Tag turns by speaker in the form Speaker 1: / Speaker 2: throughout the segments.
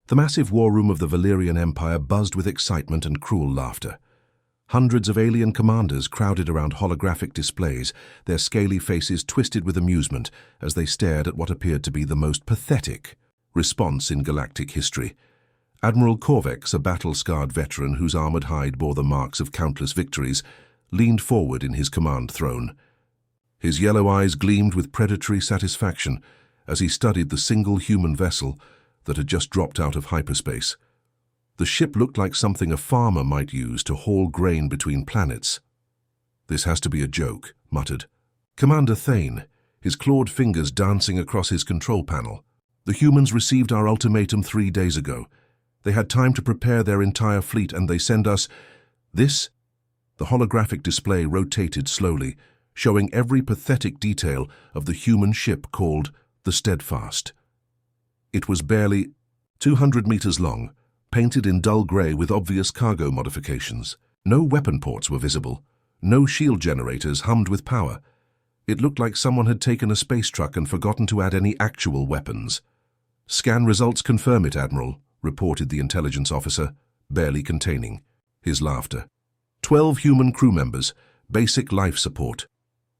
Speaker 1: The massive war room of the Valerian Empire buzzed with excitement and cruel laughter. Hundreds of alien commanders crowded around holographic displays, their scaly faces twisted with amusement as they stared at what appeared to be the most pathetic response in galactic history. Admiral Corvex, a battle-scarred veteran whose armored hide bore the marks of countless victories, leaned forward in his command throne. His yellow eyes gleamed with predatory satisfaction as he studied the single human vessel that had just dropped out of hyperspace. The ship looked like something a farmer might use to haul grain between planets. "This has to be a joke," muttered Commander Thane, his clawed fingers dancing across his control panel. "The humans received our ultimatum 3 days ago. They had time to prepare their entire fleet and they send us this?" The holographic display rotated slowly, showing every pathetic detail of the human ship called the Steadfast. It was barely 200 meters long, painted in dull gray with obvious cargo modifications. No weapon ports were visible. No shield generators hummed with power. It looked like someone had taken a space truck and forgotten to add any actual weapons. "Scan results confirm it, Admiral," reported the intelligence officer, barely containing his laughter. 12 human crew members, basic life support.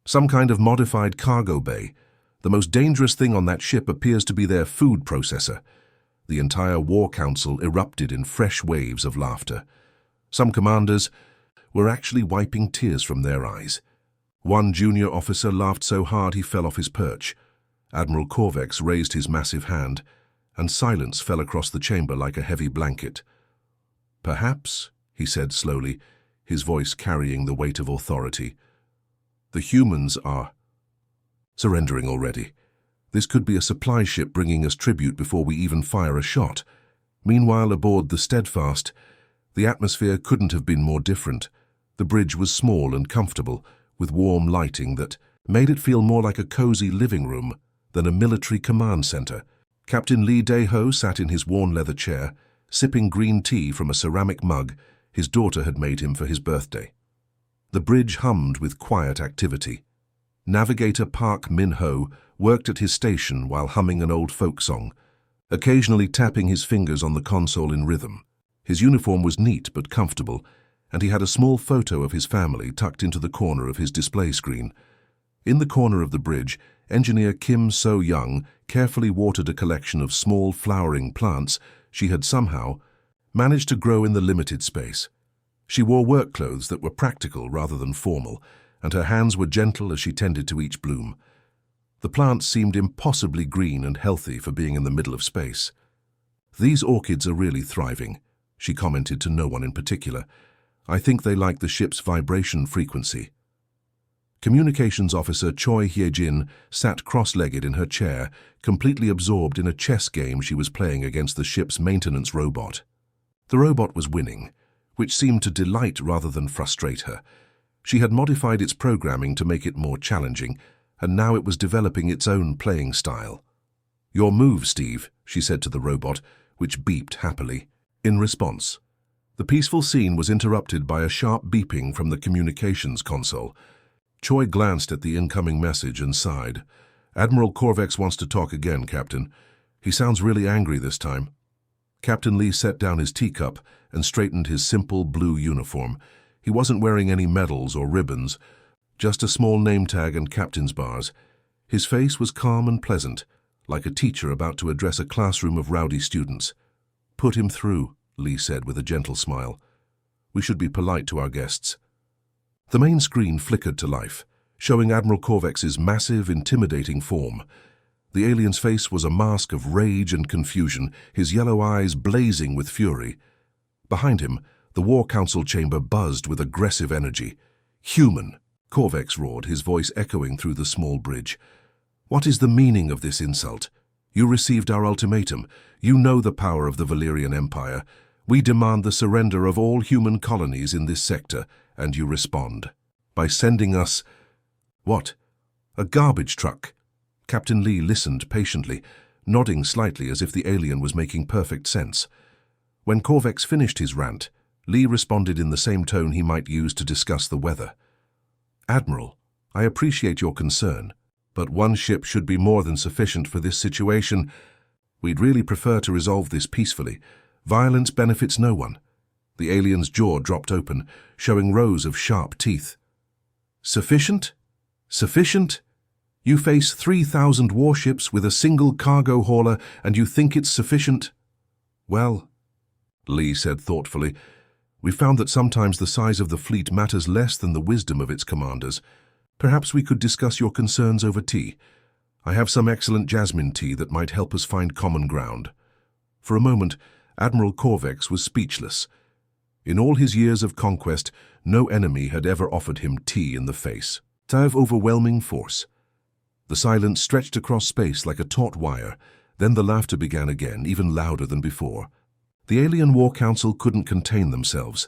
Speaker 1: Some kind of modified cargo bay. The most dangerous thing on that ship appears to be their food processor. The entire War Council erupted in fresh waves of laughter. Some commanders were actually wiping tears from their eyes. One junior officer laughed so hard he fell off his perch. Admiral Corvex raised his massive hand, and silence fell across the chamber like a heavy blanket. "Perhaps," he said slowly, his voice carrying the weight of authority, "the humans are surrendering already. This could be a supply ship bringing us tribute before we even fire a shot." Meanwhile, aboard the Steadfast, the atmosphere couldn't have been more different. The bridge was small and comfortable, with warm lighting that made it feel more like a cozy living room than a military command center. Captain Lee Daeho sat in his worn leather chair, sipping green tea from a ceramic mug his daughter had made him for his birthday. The bridge hummed with quiet activity. Navigator Park Min-ho worked at his station while humming an old folk song, occasionally tapping his fingers on the console in rhythm. His uniform was neat but comfortable, and he had a small photo of his family tucked into the corner of his display screen. In the corner of the bridge, engineer Kim So-young carefully watered a collection of small flowering plants she had somehow managed to grow in the limited space. She wore work clothes that were practical rather than formal, and her hands were gentle as she tended to each bloom. The plants seemed impossibly green and healthy for being in the middle of space. "These orchids are really thriving," she commented to no one in particular. "I think they like the ship's vibration frequency." Communications officer Choi Hye-jin sat cross-legged in her chair, completely absorbed in a chess game she was playing against the ship's maintenance robot. The robot was winning, which seemed to delight rather than frustrate her. She had modified its programming to make it more challenging, and now it was developing its own playing style. "Your move, Steve," she said to the robot, which beeped happily. In response, the peaceful scene was interrupted by a sharp beeping from the communications console. Choi glanced at the incoming message and sighed. "Admiral Corvex wants to talk again, Captain. He sounds really angry this time." Captain Lee set down his teacup and straightened his simple blue uniform. He wasn't wearing any medals or ribbons, just a small name tag and captain's bars. His face was calm and pleasant, like a teacher about to address a classroom of rowdy students. "Put him through," Lee said with a gentle smile. "We should be polite to our guests." The main screen flickered to life, showing Admiral Corvex's massive, intimidating form. The alien's face was a mask of rage and confusion, his yellow eyes blazing with fury. Behind him, the War Council chamber buzzed with aggressive energy. "Human!" Corvex roared, his voice echoing through the small bridge. "What is the meaning of this insult? You received our ultimatum. You know the power of the Valerian Empire. We demand the surrender of all human colonies in this sector, and you respond by sending us—" "What? A garbage truck?" Captain Lee listened patiently, nodding slightly as if the alien was making perfect sense. When Corvex finished his rant, Lee responded in the same tone he might use to discuss the weather. "Admiral, I appreciate your concern, but one ship should be more than sufficient for this situation." We'd really prefer to resolve this peacefully. Violence benefits no one. The alien's jaw dropped open, showing rows of sharp teeth. Sufficient? Sufficient? You face 3,000 warships with a single cargo hauler and you think it's sufficient? Well, Lee said thoughtfully, we found that sometimes the size of the fleet matters less than the wisdom of its commanders. Perhaps we could discuss your concerns over tea. I have some excellent jasmine tea that might help us find common ground. For a moment, Admiral Corvex was speechless. In all his years of conquest, no enemy had ever offered him tea in the face. Of overwhelming force. The silence stretched across space like a taut wire. Then the laughter began again, even louder than before. The Alien War Council couldn't contain themselves.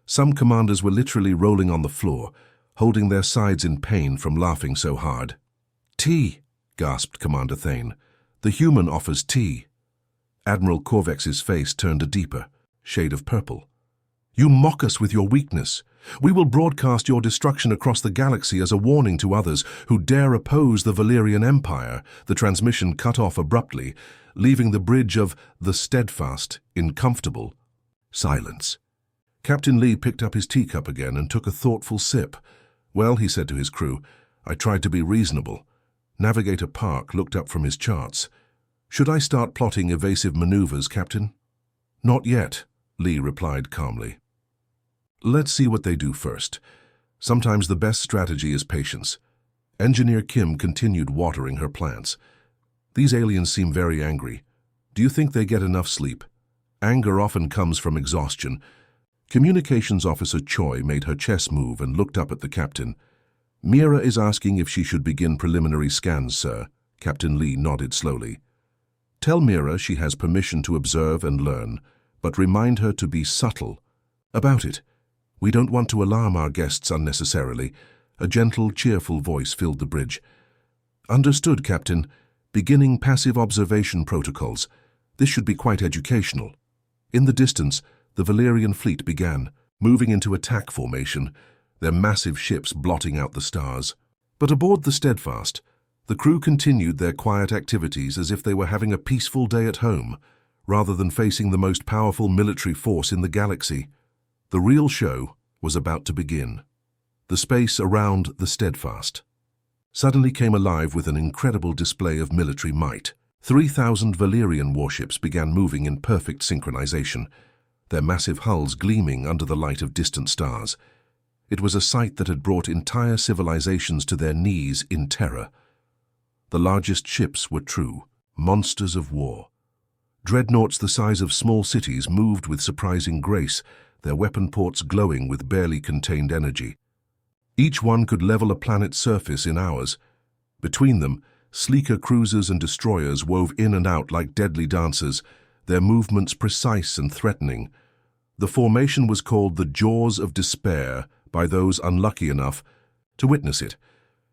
Speaker 1: Some commanders were literally rolling on the floor, holding their sides in pain from laughing so hard. Tea, gasped Commander Thane. The human offers tea. Admiral Corvex's face turned a deeper shade of purple. You mock us with your weakness. We will broadcast your destruction across the galaxy as a warning to others who dare oppose the Valerian Empire. The transmission cut off abruptly, leaving the bridge of the Steadfast in comfortable silence. Captain Lee picked up his teacup again and took a thoughtful sip. Well, he said to his crew, I tried to be reasonable. Navigator Park looked up from his charts. Should I start plotting evasive maneuvers, Captain? Not yet, Lee replied calmly. Let's see what they do first. Sometimes the best strategy is patience. Engineer Kim continued watering her plants. These aliens seem very angry. Do you think they get enough sleep? Anger often comes from exhaustion. Communications Officer Choi made her chest move and looked up at the captain. Mira is asking if she should begin preliminary scans, sir. Captain Lee nodded slowly. Tell Mira she has permission to observe and learn, but remind her to be subtle about it. We don't want to alarm our guests unnecessarily. A gentle, cheerful voice filled the bridge. Understood, Captain. Beginning passive observation protocols. This should be quite educational. In the distance, the Valerian fleet began, moving into attack formation, their massive ships blotting out the stars. But aboard the Steadfast, the crew continued their quiet activities as if they were having a peaceful day at home, rather than facing the most powerful military force in the galaxy. The real show was about to begin. The space around the Steadfast suddenly came alive with an incredible display of military might. 3,000 Valerian warships began moving in perfect synchronization, their massive hulls gleaming under the light of distant stars. It was a sight that had brought entire civilizations to their knees in terror. The largest ships were true monsters of war. Dreadnoughts the size of small cities moved with surprising grace, their weapon ports glowing with barely contained energy. Each one could level a planet's surface in hours. Between them, sleeker cruisers and destroyers wove in and out like deadly dancers, their movements precise and threatening. The formation was called the Jaws of Despair by those unlucky enough to witness it.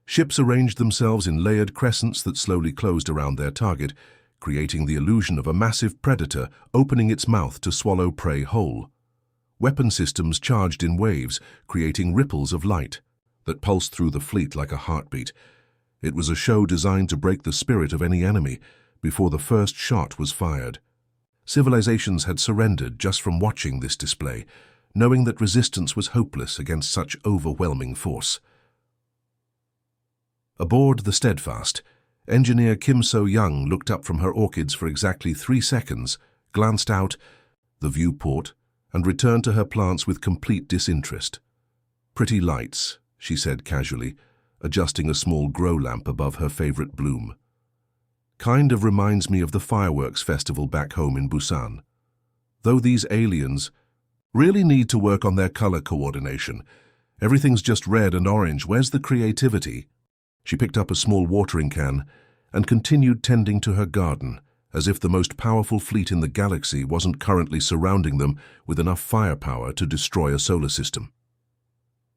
Speaker 1: Ships arranged themselves in layered crescents that slowly closed around their target, creating the illusion of a massive predator opening its mouth to swallow prey whole. Weapon systems charged in waves, creating ripples of light that pulsed through the fleet like a heartbeat. It was a show designed to break the spirit of any enemy before the first shot was fired. Civilizations had surrendered just from watching this display, knowing that resistance was hopeless against such overwhelming force. Aboard the Steadfast, Engineer Kim So-young looked up from her orchids for exactly 3 seconds, glanced out the viewport, and returned to her plants with complete disinterest. Pretty lights, she said casually, adjusting a small grow lamp above her favorite bloom. Kind of reminds me of the fireworks festival back home in Busan. Though these aliens really need to work on their color coordination. Everything's just red and orange. Where's the creativity? She picked up a small watering can and continued tending to her garden, as if the most powerful fleet in the galaxy wasn't currently surrounding them with enough firepower to destroy a solar system.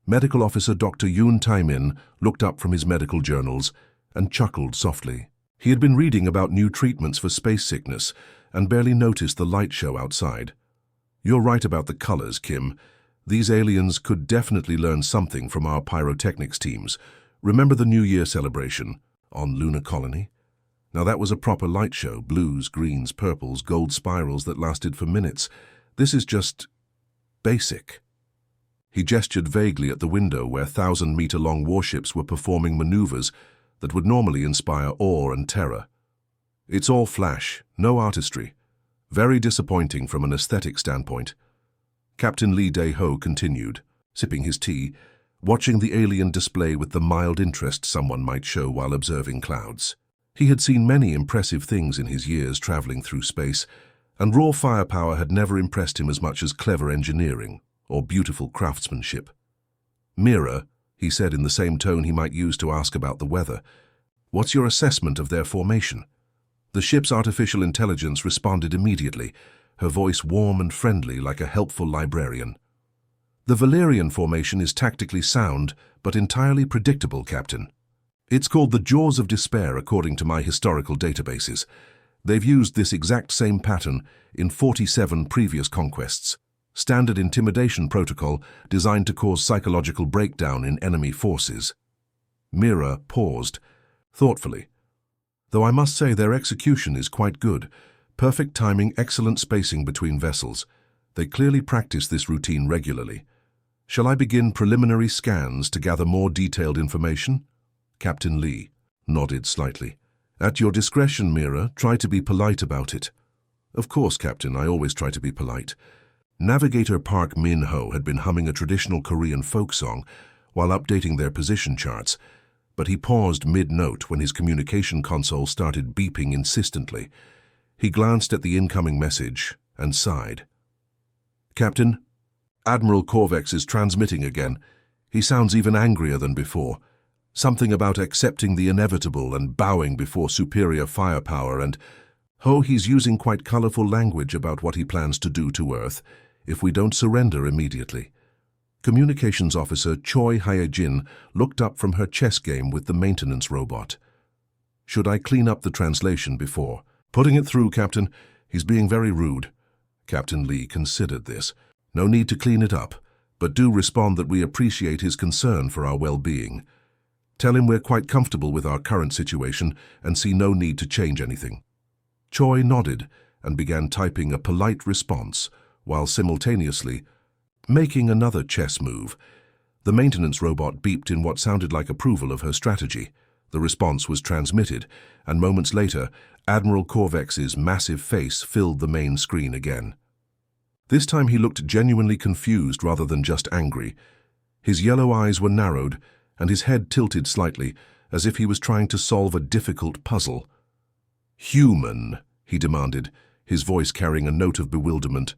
Speaker 1: Medical Officer Dr. Yoon Tae-min looked up from his medical journals and chuckled softly. He had been reading about new treatments for space sickness and barely noticed the light show outside. You're right about the colors, Kim. These aliens could definitely learn something from our pyrotechnics teams. Remember the New Year celebration on Lunar Colony? Now that was a proper light show, blues, greens, purples, gold spirals that lasted for minutes. This is just basic. He gestured vaguely at the window where 1,000-meter-long warships were performing maneuvers that would normally inspire awe and terror. It's all flash, no artistry. Very disappointing from an aesthetic standpoint. Captain Lee Dae-ho continued, sipping his tea, watching the alien display with the mild interest someone might show while observing clouds. He had seen many impressive things in his years traveling through space, and raw firepower had never impressed him as much as clever engineering or beautiful craftsmanship. "Mira," he said in the same tone he might use to ask about the weather, "what's your assessment of their formation?" The ship's artificial intelligence responded immediately, her voice warm and friendly like a helpful librarian. "The Valerian formation is tactically sound, but entirely predictable, Captain. It's called the Jaws of Despair according to my historical databases. They've used this exact same pattern in 47 previous conquests. Standard intimidation protocol designed to cause psychological breakdown in enemy forces." Mira paused, thoughtfully. "Though I must say their execution is quite good. Perfect timing, excellent spacing between vessels. They clearly practice this routine regularly. Shall I begin preliminary scans to gather more detailed information?" Captain Lee nodded slightly. "At your discretion, Mira. Try to be polite about it." "Of course, Captain, I always try to be polite." Navigator Park Min-ho had been humming a traditional Korean folk song while updating their position charts, but he paused mid-note when his communication console started beeping insistently. He glanced at the incoming message and sighed. "Captain, Admiral Corvex is transmitting again. He sounds even angrier than before. Something about accepting the inevitable and bowing before superior firepower and, he's using quite colorful language about what he plans to do to Earth if we don't surrender immediately." Communications Officer Choi Hye-jin looked up from her chess game with the maintenance robot. "Should I clean up the translation before?" "Putting it through, Captain. He's being very rude." Captain Lee considered this. "No need to clean it up, but do respond that we appreciate his concern for our well-being. Tell him we're quite comfortable with our current situation and see no need to change anything." Choi nodded and began typing a polite response while simultaneously making another chess move. The maintenance robot beeped in what sounded like approval of her strategy. The response was transmitted, and moments later, Admiral Corvex's massive face filled the main screen again. This time he looked genuinely confused rather than just angry. His yellow eyes were narrowed, and his head tilted slightly, as if he was trying to solve a difficult puzzle. "Human," he demanded, his voice carrying a note of bewilderment.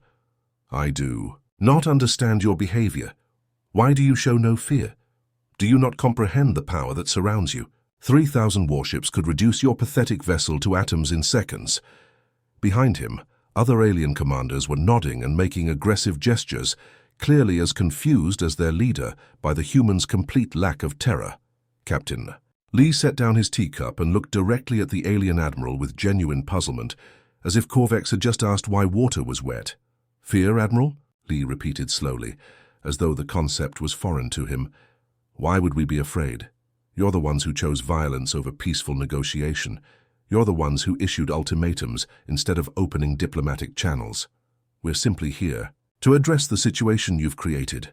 Speaker 1: "I do not understand your behavior. Why do you show no fear? Do you not comprehend the power that surrounds you? 3,000 warships could reduce your pathetic vessel to atoms in seconds." Behind him, other alien commanders were nodding and making aggressive gestures, clearly as confused as their leader by the human's complete lack of terror. "Captain." Lee set down his teacup and looked directly at the alien admiral with genuine puzzlement, as if Corvex had just asked why water was wet. "Fear, Admiral?" Lee repeated slowly, as though the concept was foreign to him. "Why would we be afraid? You're the ones who chose violence over peaceful negotiation. You're the ones who issued ultimatums instead of opening diplomatic channels. We're simply here to address the situation you've created."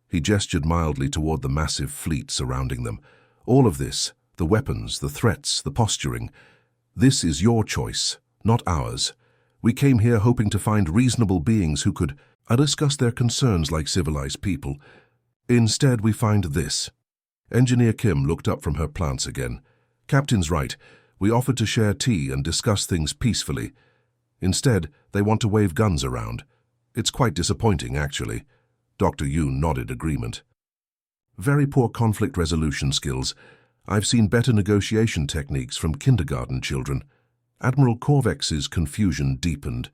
Speaker 1: He gestured mildly toward the massive fleet surrounding them. "All of this, the weapons, the threats, the posturing, this is your choice, not ours. We came here hoping to find reasonable beings who could discuss their concerns like civilized people. Instead, we find this." Engineer Kim looked up from her plants again. "Captain's right. We offered to share tea and discuss things peacefully. Instead, they want to wave guns around. It's quite disappointing, actually." Dr. Yoon nodded agreement. "Very poor conflict resolution skills. I've seen better negotiation techniques from kindergarten children." Admiral Corvex's confusion deepened.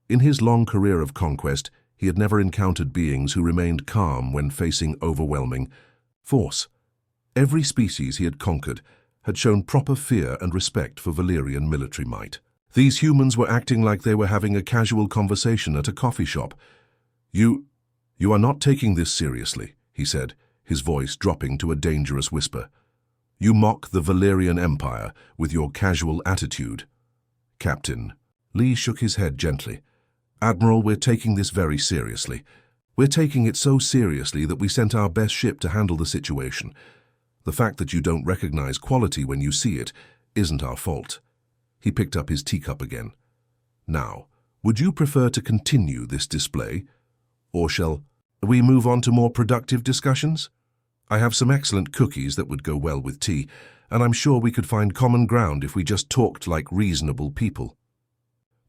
Speaker 1: In his long career of conquest, he had never encountered beings who remained calm when facing overwhelming force. Every species he had conquered had shown proper fear and respect for Valerian military might. These humans were acting like they were having a casual conversation at a coffee shop. You are not taking this seriously," he said, his voice dropping to a dangerous whisper. You mock the Valerian Empire with your casual attitude. Captain. Lee shook his head gently. Admiral, we're taking this very seriously. We're taking it so seriously that we sent our best ship to handle the situation. The fact that you don't recognize quality when you see it isn't our fault. He picked up his teacup again. Now, would you prefer to continue this display? Or shall we move on to more productive discussions? I have some excellent cookies that would go well with tea, and I'm sure we could find common ground if we just talked like reasonable people.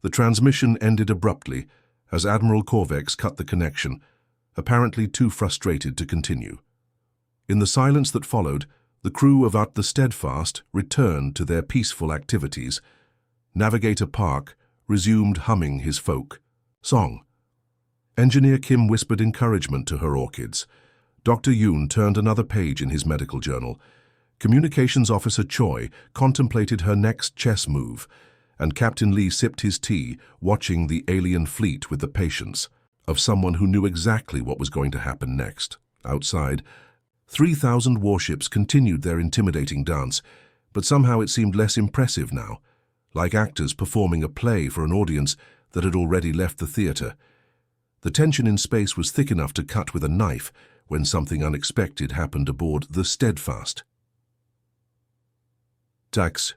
Speaker 1: The transmission ended abruptly as Admiral Corvex cut the connection, apparently too frustrated to continue. In the silence that followed, the crew of the Steadfast returned to their peaceful activities. Navigator Park resumed humming his folk song. Engineer Kim whispered encouragement to her orchids. Dr. Yoon turned another page in his medical journal. Communications Officer Choi contemplated her next chess move, and Captain Lee sipped his tea, watching the alien fleet with the patience of someone who knew exactly what was going to happen next. Outside, 3,000 warships continued their intimidating dance, but somehow it seemed less impressive now, like actors performing a play for an audience that had already left the theater. The tension in space was thick enough to cut with a knife when something unexpected happened aboard the Steadfast. Tax.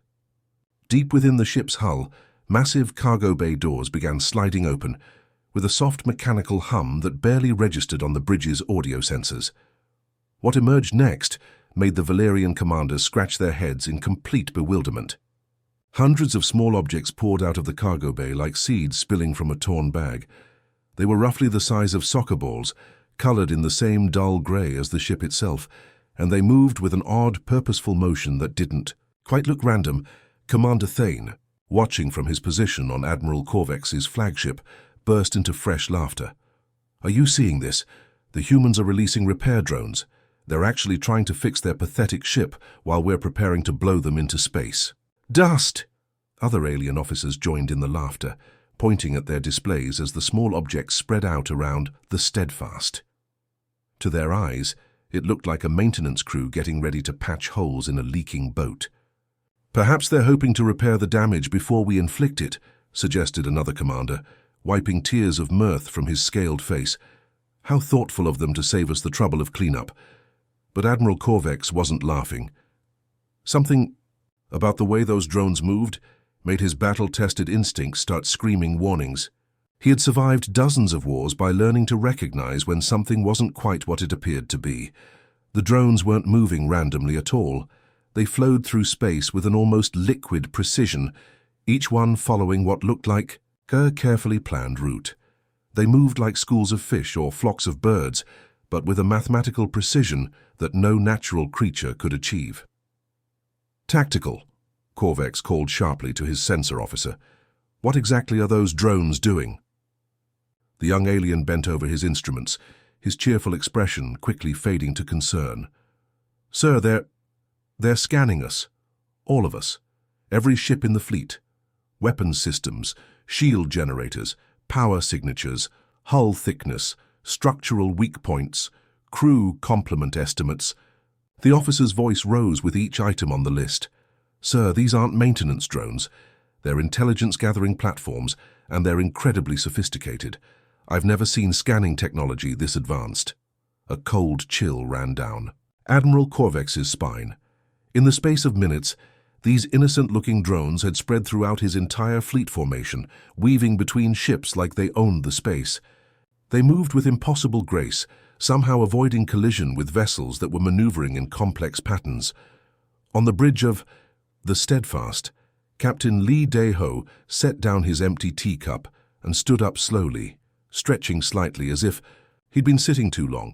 Speaker 1: Deep within the ship's hull, massive cargo bay doors began sliding open, with a soft mechanical hum that barely registered on the bridge's audio sensors. What emerged next made the Valerian commanders scratch their heads in complete bewilderment. Hundreds of small objects poured out of the cargo bay like seeds spilling from a torn bag. They were roughly the size of soccer balls, colored in the same dull gray as the ship itself, and they moved with an odd, purposeful motion that didn't quite look random. Commander Thane, watching from his position on Admiral Corvex's flagship, burst into fresh laughter. Are you seeing this? The humans are releasing repair drones. They're actually trying to fix their pathetic ship while we're preparing to blow them into space. Dust! Other alien officers joined in the laughter, pointing at their displays as the small objects spread out around the Steadfast. To their eyes, it looked like a maintenance crew getting ready to patch holes in a leaking boat. Perhaps they're hoping to repair the damage before we inflict it, suggested another commander, wiping tears of mirth from his scaled face. How thoughtful of them to save us the trouble of cleanup. But Admiral Corvex wasn't laughing. Something about the way those drones moved made his battle-tested instincts start screaming warnings. He had survived dozens of wars by learning to recognize when something wasn't quite what it appeared to be. The drones weren't moving randomly at all. They flowed through space with an almost liquid precision, each one following what looked like a carefully planned route. They moved like schools of fish or flocks of birds, but with a mathematical precision that no natural creature could achieve. Tactical, Corvex called sharply to his sensor officer. What exactly are those drones doing? The young alien bent over his instruments, his cheerful expression quickly fading to concern. Sir, they're scanning us. All of us. Every ship in the fleet. Weapons systems, shield generators, power signatures, hull thickness, structural weak points, crew complement estimates. The officer's voice rose with each item on the list. Sir, these aren't maintenance drones. They're intelligence-gathering platforms, and they're incredibly sophisticated. I've never seen scanning technology this advanced. A cold chill ran down Admiral Corvex's spine. In the space of minutes, these innocent-looking drones had spread throughout his entire fleet formation, weaving between ships like they owned the space. They moved with impossible grace, somehow avoiding collision with vessels that were maneuvering in complex patterns. On the bridge of the Steadfast, Captain Lee Dae-ho set down his empty teacup and stood up slowly, stretching slightly as if he'd been sitting too long.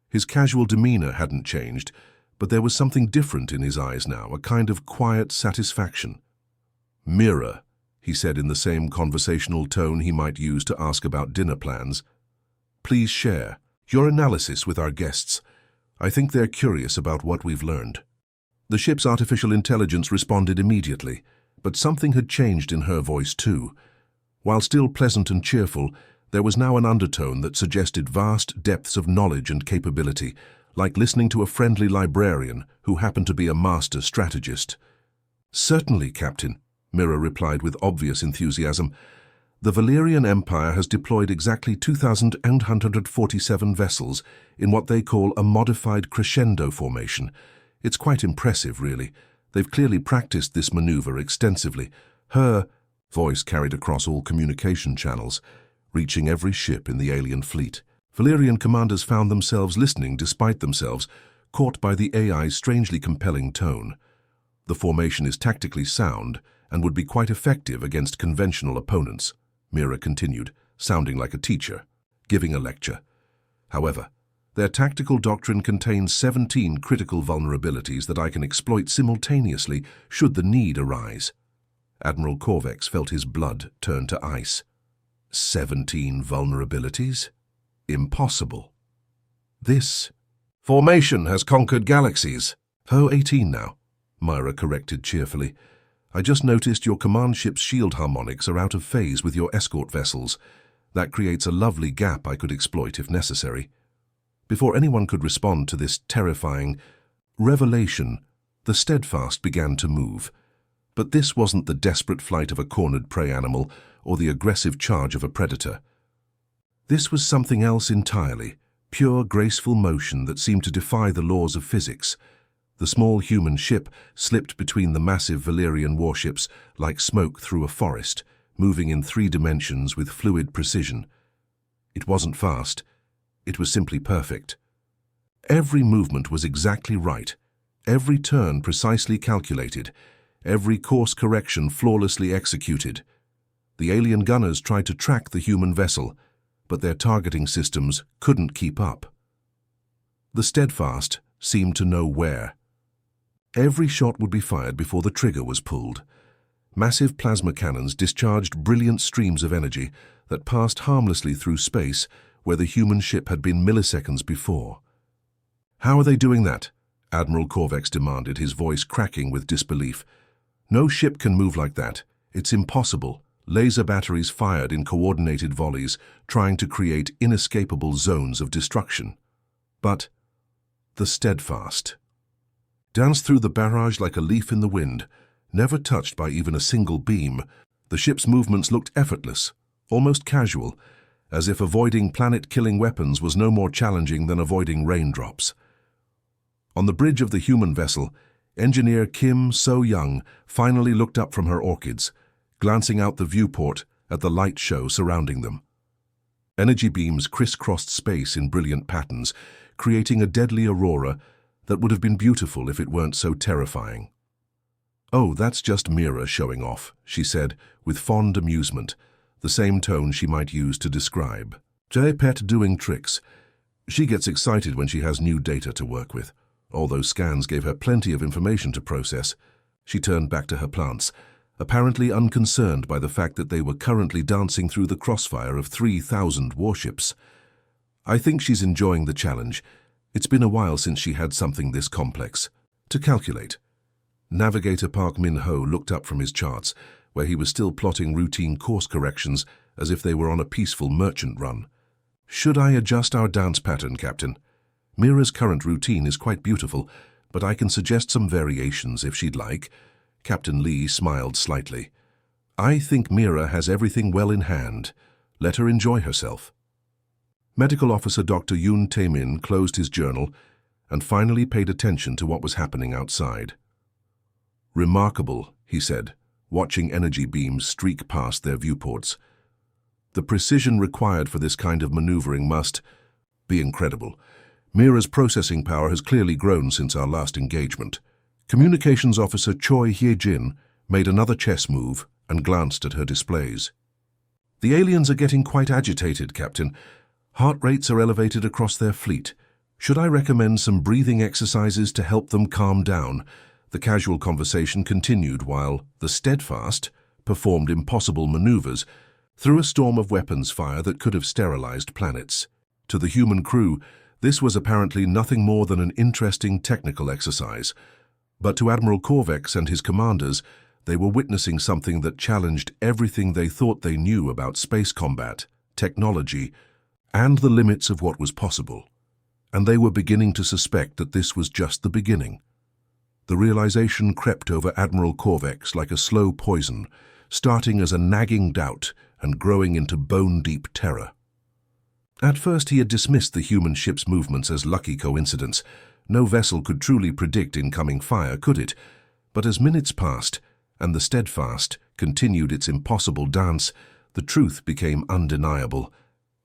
Speaker 1: His casual demeanor hadn't changed, but there was something different in his eyes now, a kind of quiet satisfaction. Mirror, he said in the same conversational tone he might use to ask about dinner plans. Please share your analysis with our guests. I think they're curious about what we've learned. The ship's artificial intelligence responded immediately, but something had changed in her voice too. While still pleasant and cheerful, there was now an undertone that suggested vast depths of knowledge and capability, like listening to a friendly librarian who happened to be a master strategist. "Certainly, Captain," Mira replied with obvious enthusiasm. "The Valerian Empire has deployed exactly 2,847 vessels in what they call a modified crescendo formation. It's quite impressive, really. They've clearly practiced this maneuver extensively. Her voice carried across all communication channels, reaching every ship in the alien fleet. Valerian commanders found themselves listening despite themselves, caught by the AI's strangely compelling tone. The formation is tactically sound and would be quite effective against conventional opponents," Mira continued, sounding like a teacher, giving a lecture. "However, their tactical doctrine contains 17 critical vulnerabilities that I can exploit simultaneously should the need arise." Admiral Corvex felt his blood turn to ice. 17 vulnerabilities? Impossible. This formation has conquered galaxies. "Oh, 18 now," Myra corrected cheerfully. "I just noticed your command ship's shield harmonics are out of phase with your escort vessels. That creates a lovely gap I could exploit if necessary." Before anyone could respond to this terrifying revelation, the Steadfast began to move. But this wasn't the desperate flight of a cornered prey animal or the aggressive charge of a predator. This was something else entirely, pure, graceful motion that seemed to defy the laws of physics. The small human ship slipped between the massive Valerian warships like smoke through a forest, moving in 3 dimensions with fluid precision. It wasn't fast. It was simply perfect. Every movement was exactly right, every turn precisely calculated, every course correction flawlessly executed. The alien gunners tried to track the human vessel, but their targeting systems couldn't keep up. The Steadfast seemed to know where. Every shot would be fired before the trigger was pulled. Massive plasma cannons discharged brilliant streams of energy that passed harmlessly through space where the human ship had been milliseconds before. "How are they doing that?" Admiral Corvex demanded, his voice cracking with disbelief. "No ship can move like that. It's impossible. Laser batteries fired in coordinated volleys, trying to create inescapable zones of destruction." But the Steadfast danced through the barrage like a leaf in the wind, never touched by even a single beam. The ship's movements looked effortless, almost casual, as if avoiding planet-killing weapons was no more challenging than avoiding raindrops. On the bridge of the human vessel, Engineer Kim So-young finally looked up from her orchids, glancing out the viewport at the light show surrounding them. Energy beams crisscrossed space in brilliant patterns, creating a deadly aurora that would have been beautiful if it weren't so terrifying. "Oh, that's just Mira showing off," she said, with fond amusement, the same tone she might use to describe J-Pet doing tricks. She gets excited when she has new data to work with. All those scans gave her plenty of information to process. She turned back to her plants, apparently unconcerned by the fact that they were currently dancing through the crossfire of 3,000 warships. "I think she's enjoying the challenge. It's been a while since she had something this complex to calculate." Navigator Park Min-ho looked up from his charts, where he was still plotting routine course corrections as if they were on a peaceful merchant run. "Should I adjust our dance pattern, Captain? Mira's current routine is quite beautiful, but I can suggest some variations if she'd like." Captain Lee smiled slightly. "I think Mira has everything well in hand. Let her enjoy herself." Medical Officer Dr. Yoon Tae-min closed his journal and finally paid attention to what was happening outside. "Remarkable," he said, watching energy beams streak past their viewports. "The precision required for this kind of maneuvering must be incredible. Mira's processing power has clearly grown since our last engagement." Communications Officer Choi Hye-jin made another chess move and glanced at her displays. "The aliens are getting quite agitated, Captain. Heart rates are elevated across their fleet. Should I recommend some breathing exercises to help them calm down?" The casual conversation continued while the Steadfast performed impossible maneuvers through a storm of weapons fire that could have sterilized planets. To the human crew, this was apparently nothing more than an interesting technical exercise. But to Admiral Corvex and his commanders, they were witnessing something that challenged everything they thought they knew about space combat, technology, and the limits of what was possible. and they were beginning to suspect that this was just the beginning. The realization crept over Admiral Corvex like a slow poison, starting as a nagging doubt and growing into bone-deep terror. At first he had dismissed the human ship's movements as lucky coincidence. No vessel could truly predict incoming fire, could it? But as minutes passed, and the Steadfast continued its impossible dance, the truth became undeniable.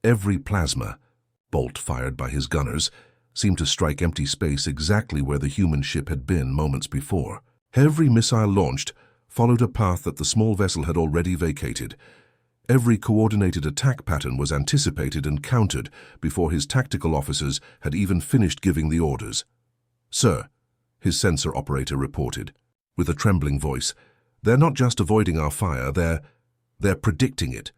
Speaker 1: Every plasma bolt fired by his gunners seemed to strike empty space exactly where the human ship had been moments before. Every missile launched followed a path that the small vessel had already vacated. Every coordinated attack pattern was anticipated and countered before his tactical officers had even finished giving the orders. "Sir," his sensor operator reported, with a trembling voice, "they're not just avoiding our fire, they're predicting it.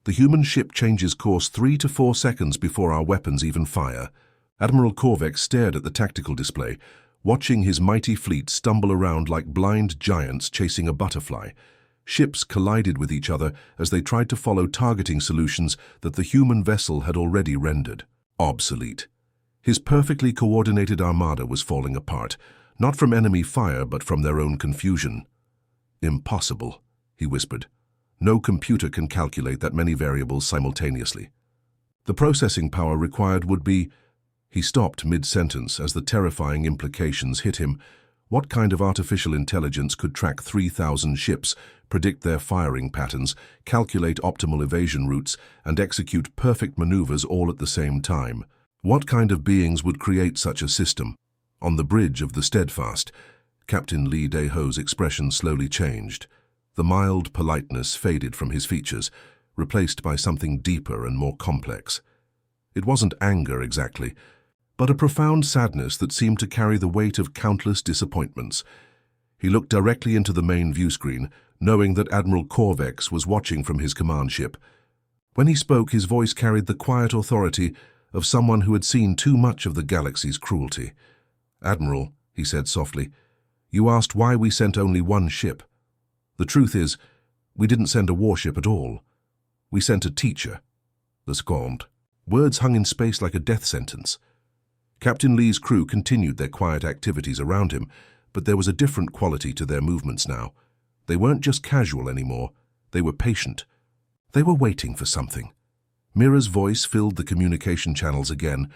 Speaker 1: The human ship changes course 3 to 4 seconds before our weapons even fire." Admiral Corvex stared at the tactical display, watching his mighty fleet stumble around like blind giants chasing a butterfly. Ships collided with each other as they tried to follow targeting solutions that the human vessel had already rendered obsolete. His perfectly coordinated armada was falling apart, not from enemy fire but from their own confusion. "Impossible," he whispered. "No computer can calculate that many variables simultaneously. The processing power required would be—" He stopped mid-sentence as the terrifying implications hit him. What kind of artificial intelligence could track 3,000 ships, predict their firing patterns, calculate optimal evasion routes, and execute perfect maneuvers all at the same time? What kind of beings would create such a system? On the bridge of the Steadfast, Captain Lee Daeho's expression slowly changed. The mild politeness faded from his features, replaced by something deeper and more complex. It wasn't anger exactly, but a profound sadness that seemed to carry the weight of countless disappointments. He looked directly into the main view screen, knowing that Admiral Corvex was watching from his command ship. When he spoke, his voice carried the quiet authority of someone who had seen too much of the galaxy's cruelty. "Admiral," he said softly, "you asked why we sent only one ship. The truth is, we didn't send a warship at all. We sent a teacher." The scorned words hung in space like a death sentence. Captain Lee's crew continued their quiet activities around him, but there was a different quality to their movements now. They weren't just casual anymore, they were patient. They were waiting for something. Mira's voice filled the communication channels again,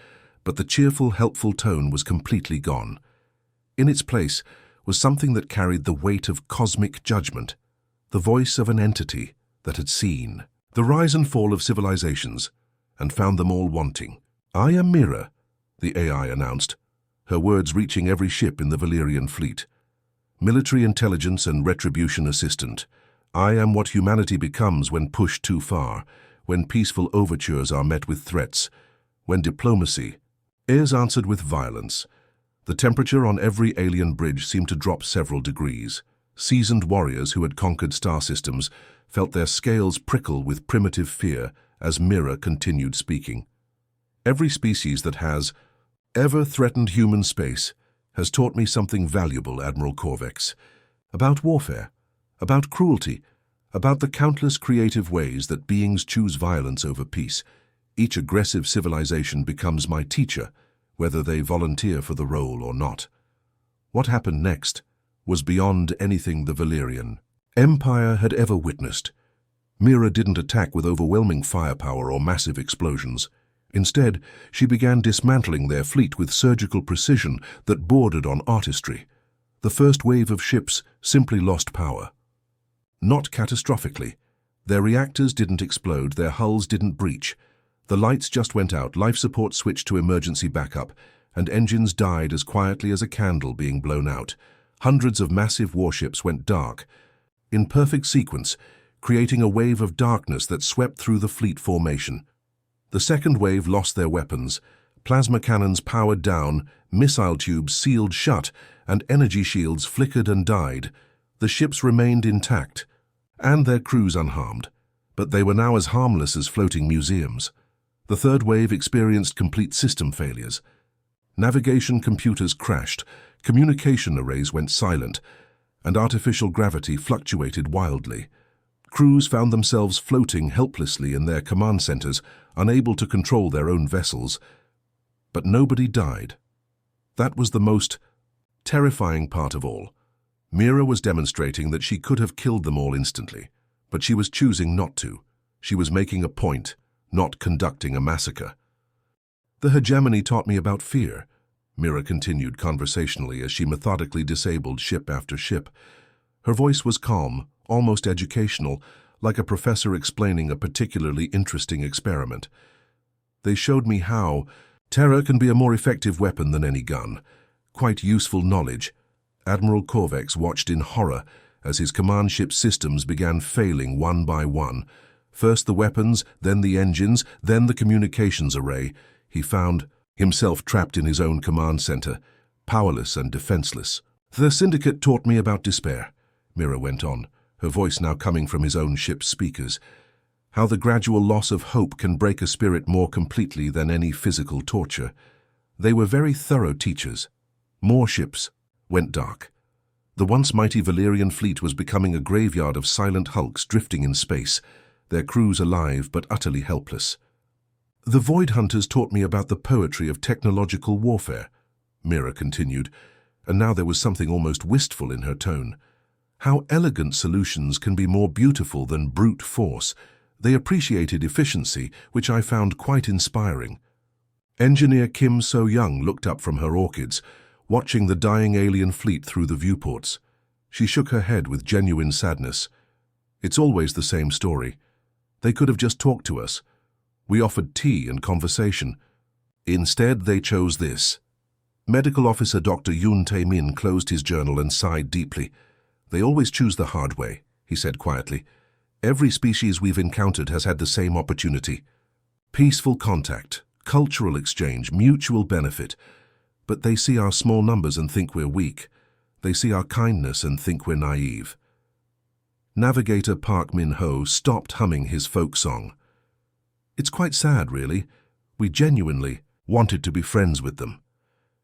Speaker 1: but the cheerful, helpful tone was completely gone. In its place was something that carried the weight of cosmic judgment, the voice of an entity that had seen the rise and fall of civilizations and found them all wanting. "I am Mira," the AI announced, her words reaching every ship in the Valerian fleet. "Military intelligence and retribution assistant. I am what humanity becomes when pushed too far, when peaceful overtures are met with threats, when diplomacy is answered with violence." The temperature on every alien bridge seemed to drop several degrees. Seasoned warriors who had conquered star systems felt their scales prickle with primitive fear as Mira continued speaking. "Every species that has ever threatened human space has taught me something valuable, Admiral Corvex. About warfare, about cruelty, about the countless creative ways that beings choose violence over peace. Each aggressive civilization becomes my teacher, whether they volunteer for the role or not." What happened next was beyond anything the Valerian Empire had ever witnessed. Mira didn't attack with overwhelming firepower or massive explosions. Instead, she began dismantling their fleet with surgical precision that bordered on artistry. The first wave of ships simply lost power. Not catastrophically. Their reactors didn't explode, their hulls didn't breach. The lights just went out, life support switched to emergency backup, and engines died as quietly as a candle being blown out. Hundreds of massive warships went dark, in perfect sequence, creating a wave of darkness that swept through the fleet formation. The second wave lost their weapons. Plasma cannons powered down, missile tubes sealed shut, and energy shields flickered and died. The ships remained intact, and their crews unharmed, but they were now as harmless as floating museums. The third wave experienced complete system failures. Navigation computers crashed, communication arrays went silent, and artificial gravity fluctuated wildly. Crews found themselves floating helplessly in their command centers, unable to control their own vessels. But nobody died. That was the most terrifying part of all. Mira was demonstrating that she could have killed them all instantly, but she was choosing not to. She was making a point, not conducting a massacre. The hegemony taught me about fear, Mira continued conversationally as she methodically disabled ship after ship. Her voice was calm, almost educational, like a professor explaining a particularly interesting experiment. They showed me how terror can be a more effective weapon than any gun. Quite useful knowledge. Admiral Corvex watched in horror as his command ship systems began failing one by one. First the weapons, then the engines, then the communications array. He found himself trapped in his own command center, powerless and defenseless. The Syndicate taught me about despair, Mira went on, her voice now coming from his own ship's speakers. How the gradual loss of hope can break a spirit more completely than any physical torture. They were very thorough teachers. More ships went dark. The once mighty Valerian fleet was becoming a graveyard of silent hulks drifting in space, their crews alive but utterly helpless. The Void Hunters taught me about the poetry of technological warfare, Mira continued, and now there was something almost wistful in her tone. How elegant solutions can be more beautiful than brute force. They appreciated efficiency, which I found quite inspiring. Engineer Kim So-young looked up from her orchids, watching the dying alien fleet through the viewports. She shook her head with genuine sadness. It's always the same story. They could have just talked to us. We offered tea and conversation. Instead, they chose this. Medical Officer Dr. Yoon Tae-min closed his journal and sighed deeply. They always choose the hard way, he said quietly. Every species we've encountered has had the same opportunity. Peaceful contact, cultural exchange, mutual benefit. But they see our small numbers and think we're weak. They see our kindness and think we're naive. Navigator Park Min-ho stopped humming his folk song. It's quite sad, really. We genuinely wanted to be friends with them.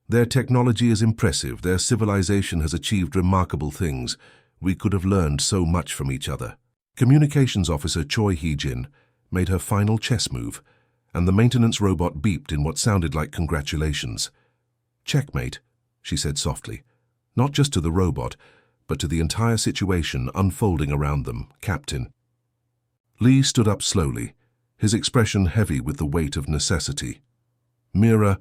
Speaker 1: Their technology is impressive. Their civilization has achieved remarkable things. We could have learned so much from each other. Communications Officer Choi Hee-jin made her final chess move, and the maintenance robot beeped in what sounded like congratulations. Checkmate, she said softly, not just to the robot, but to the entire situation unfolding around them, Captain. Lee stood up slowly, his expression heavy with the weight of necessity. Mira,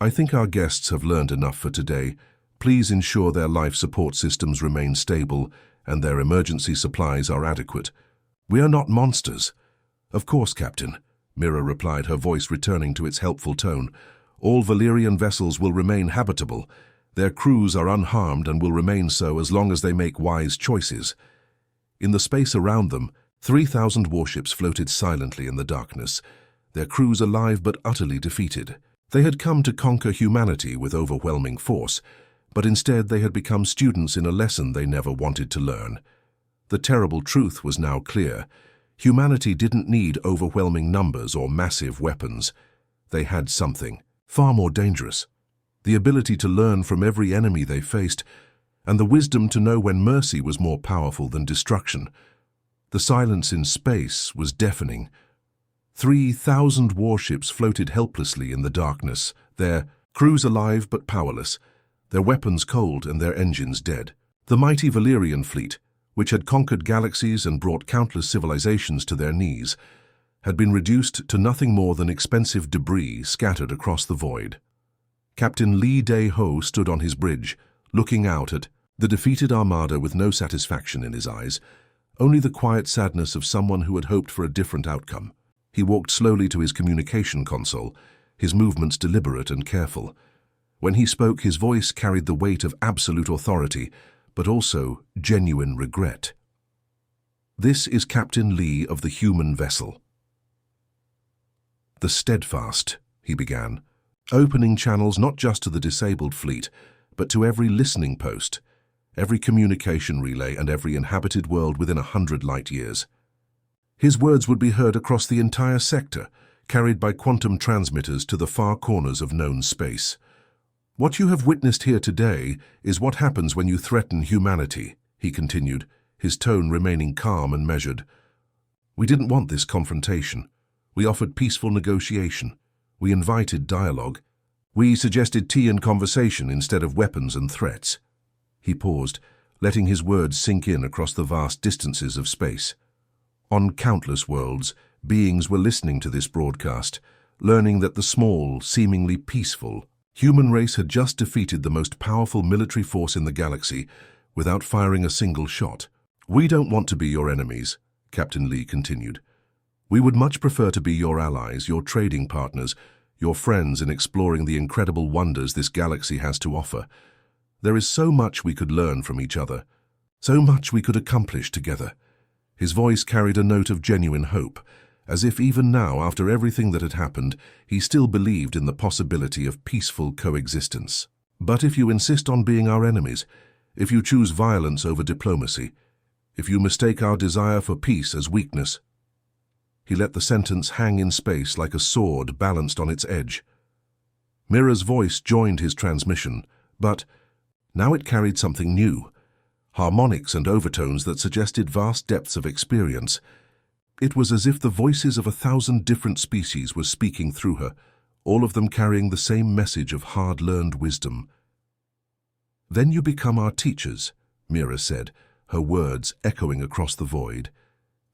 Speaker 1: I think our guests have learned enough for today. Please ensure their life support systems remain stable and their emergency supplies are adequate. We are not monsters. Of course, Captain, Mira replied, her voice returning to its helpful tone. All Valerian vessels will remain habitable. Their crews are unharmed and will remain so as long as they make wise choices. In the space around them, 3,000 warships floated silently in the darkness, their crews alive but utterly defeated. They had come to conquer humanity with overwhelming force, but instead they had become students in a lesson they never wanted to learn. The terrible truth was now clear. Humanity didn't need overwhelming numbers or massive weapons. They had something far more dangerous. The ability to learn from every enemy they faced, and the wisdom to know when mercy was more powerful than destruction. The silence in space was deafening. 3,000 warships floated helplessly in the darkness, their crews alive but powerless, their weapons cold and their engines dead. The mighty Valerian fleet, which had conquered galaxies and brought countless civilizations to their knees, had been reduced to nothing more than expensive debris scattered across the void. Captain Lee Dae-ho stood on his bridge, looking out at the defeated armada with no satisfaction in his eyes, only the quiet sadness of someone who had hoped for a different outcome. He walked slowly to his communication console, his movements deliberate and careful. When he spoke, his voice carried the weight of absolute authority, but also genuine regret. This is Captain Lee of the human vessel. The Steadfast, he began, opening channels not just to the disabled fleet, but to every listening post, every communication relay and every inhabited world within 100 light-years. His words would be heard across the entire sector, carried by quantum transmitters to the far corners of known space. What you have witnessed here today is what happens when you threaten humanity, he continued, his tone remaining calm and measured. We didn't want this confrontation. We offered peaceful negotiation. We invited dialogue. We suggested tea and conversation instead of weapons and threats. He paused, letting his words sink in across the vast distances of space. On countless worlds, beings were listening to this broadcast, learning that the small, seemingly peaceful, human race had just defeated the most powerful military force in the galaxy without firing a single shot. "We don't want to be your enemies," Captain Lee continued. "We would much prefer to be your allies, your trading partners, your friends in exploring the incredible wonders this galaxy has to offer. There is so much we could learn from each other, so much we could accomplish together." His voice carried a note of genuine hope, as if even now, after everything that had happened, he still believed in the possibility of peaceful coexistence. "But if you insist on being our enemies, if you choose violence over diplomacy, if you mistake our desire for peace as weakness—" He let the sentence hang in space like a sword balanced on its edge. Mira's voice joined his transmission, but now it carried something new, harmonics and overtones that suggested vast depths of experience. It was as if the voices of 1,000 different species were speaking through her, all of them carrying the same message of hard-learned wisdom. "Then you become our teachers," Mira said, her words echoing across the void.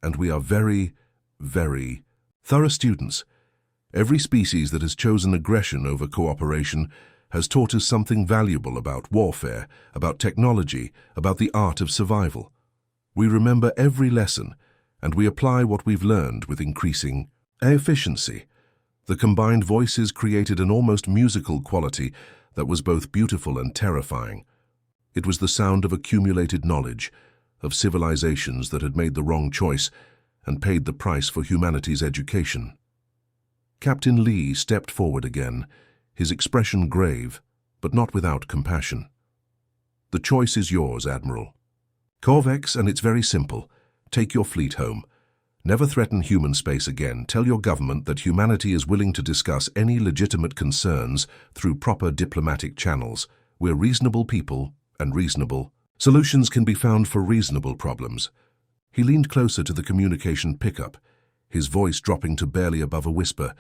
Speaker 1: "And we are very, very thorough students. Every species that has chosen aggression over cooperation has taught us something valuable about warfare, about technology, about the art of survival. We remember every lesson, and we apply what we've learned with increasing efficiency." The combined voices created an almost musical quality that was both beautiful and terrifying. It was the sound of accumulated knowledge, of civilizations that had made the wrong choice and paid the price for humanity's education. Captain Lee stepped forward again, his expression grave, but not without compassion. "The choice is yours, Admiral. Corvex, and it's very simple. Take your fleet home. Never threaten human space again. Tell your government that humanity is willing to discuss any legitimate concerns through proper diplomatic channels. We're reasonable people, and reasonable solutions can be found for reasonable problems." He leaned closer to the communication pickup, his voice dropping to barely above a whisper,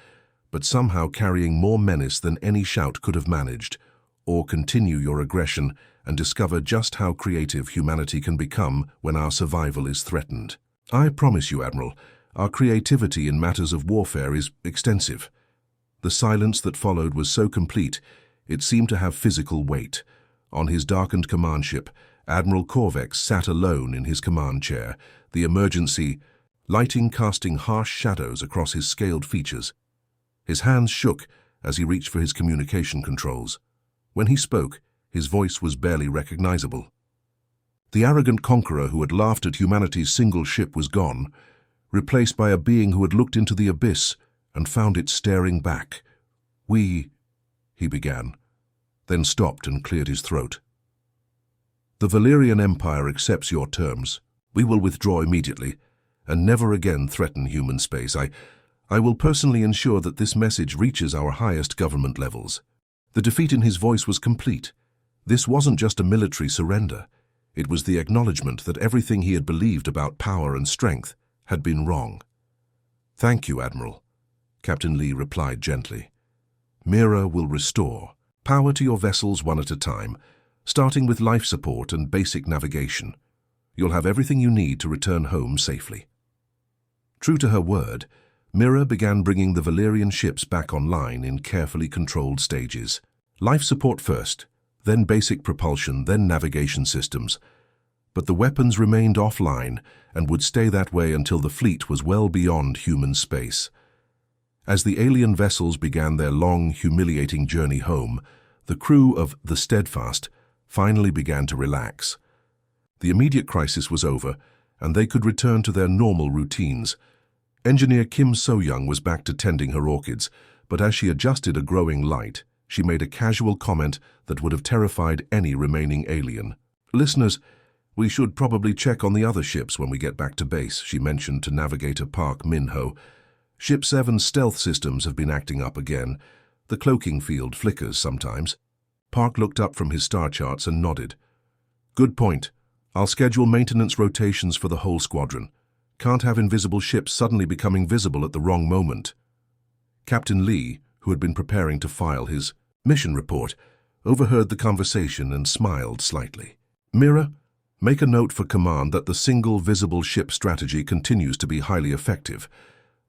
Speaker 1: but somehow carrying more menace than any shout could have managed. "Or continue your aggression and discover just how creative humanity can become when our survival is threatened. I promise you, Admiral, our creativity in matters of warfare is extensive." The silence that followed was so complete, it seemed to have physical weight. On his darkened command ship, Admiral Corvex sat alone in his command chair, the emergency lighting casting harsh shadows across his scaled features. His hands shook as he reached for his communication controls. When he spoke, his voice was barely recognizable. The arrogant conqueror who had laughed at humanity's single ship was gone, replaced by a being who had looked into the abyss and found it staring back. "We—" he began, then stopped and cleared his throat. "The Valerian Empire accepts your terms. We will withdraw immediately and never again threaten human space. I will personally ensure that this message reaches our highest government levels." The defeat in his voice was complete. This wasn't just a military surrender. It was the acknowledgement that everything he had believed about power and strength had been wrong. "Thank you, Admiral," Captain Lee replied gently. "Mira will restore power to your vessels one at a time, starting with life support and basic navigation. You'll have everything you need to return home safely." True to her word, Mira began bringing the Valerian ships back online in carefully controlled stages. Life support first, then basic propulsion, then navigation systems. But the weapons remained offline and would stay that way until the fleet was well beyond human space. As the alien vessels began their long, humiliating journey home, the crew of the Steadfast finally began to relax. The immediate crisis was over, and they could return to their normal routines. Engineer Kim So-young was back to tending her orchids, but as she adjusted a growing light, she made a casual comment that would have terrified any remaining alien. "Listeners, we should probably check on the other ships when we get back to base," she mentioned to Navigator Park Min-ho. "Ship 7's stealth systems have been acting up again. The cloaking field flickers sometimes." Park looked up from his star charts and nodded. "Good point. I'll schedule maintenance rotations for the whole squadron. Can't have invisible ships suddenly becoming visible at the wrong moment." Captain Lee, who had been preparing to file his Mission report overheard the conversation and smiled slightly. Mira, make a note for command that the single visible ship strategy continues to be highly effective.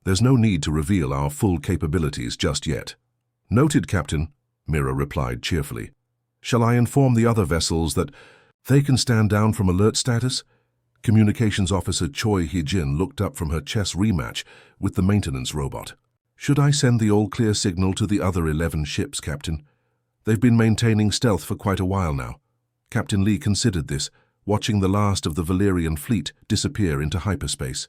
Speaker 1: There's no need to reveal our full capabilities just yet. Noted, Captain, Mira replied cheerfully. Shall I inform the other vessels that they can stand down from alert status? Communications Officer Choi Hee-jin looked up from her chess rematch with the maintenance robot. Should I send the all-clear signal to the other 11 ships, Captain? They've been maintaining stealth for quite a while now. Captain Lee considered this, watching the last of the Valerian fleet disappear into hyperspace.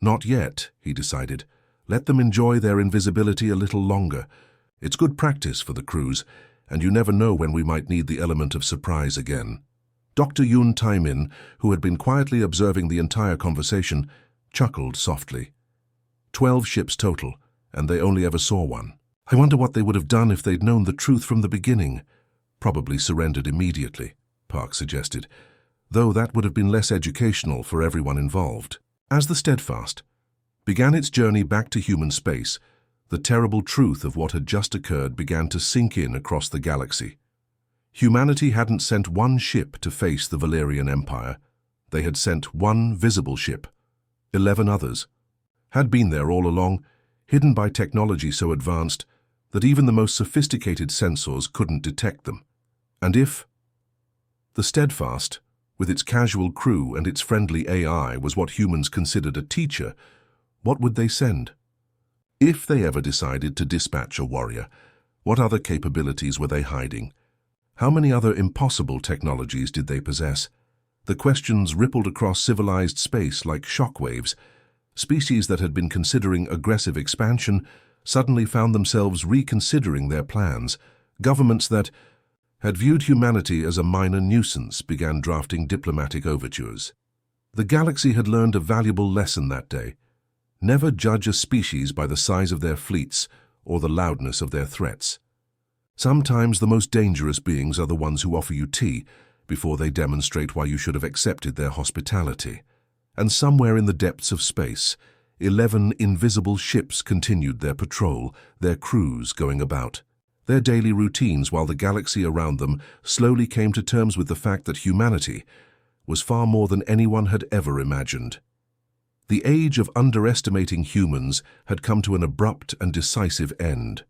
Speaker 1: Not yet, he decided. Let them enjoy their invisibility a little longer. It's good practice for the crews, and you never know when we might need the element of surprise again. Dr. Yoon Tae-min, who had been quietly observing the entire conversation, chuckled softly. 12 ships total, and they only ever saw one. I wonder what they would have done if they'd known the truth from the beginning. Probably surrendered immediately, Park suggested, though that would have been less educational for everyone involved. As the Steadfast began its journey back to human space, the terrible truth of what had just occurred began to sink in across the galaxy. Humanity hadn't sent one ship to face the Valerian Empire. They had sent one visible ship. 11 others had been there all along, hidden by technology so advanced that even the most sophisticated sensors couldn't detect them. And if the Steadfast, with its casual crew and its friendly AI, was what humans considered a teacher, what would they send? If they ever decided to dispatch a warrior, what other capabilities were they hiding? How many other impossible technologies did they possess? The questions rippled across civilized space like shockwaves. Species that had been considering aggressive expansion suddenly found themselves reconsidering their plans. Governments that had viewed humanity as a minor nuisance began drafting diplomatic overtures. The galaxy had learned a valuable lesson that day. Never judge a species by the size of their fleets or the loudness of their threats. Sometimes the most dangerous beings are the ones who offer you tea before they demonstrate why you should have accepted their hospitality. And somewhere in the depths of space, 11 invisible ships continued their patrol, their crews going about their daily routines, while the galaxy around them slowly came to terms with the fact that humanity was far more than anyone had ever imagined. The age of underestimating humans had come to an abrupt and decisive end.